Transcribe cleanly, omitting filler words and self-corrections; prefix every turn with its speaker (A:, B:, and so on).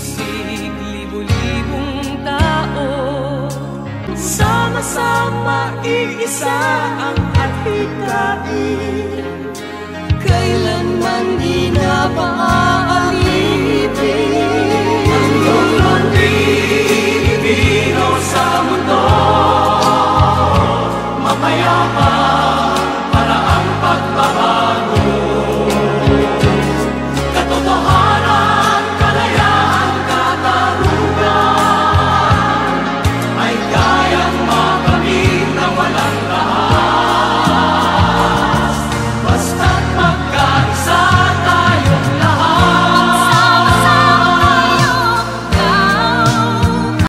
A: siksik, libu-libong tao. Sama-sama iisa ang adhikain, kailanman di na paaalipin.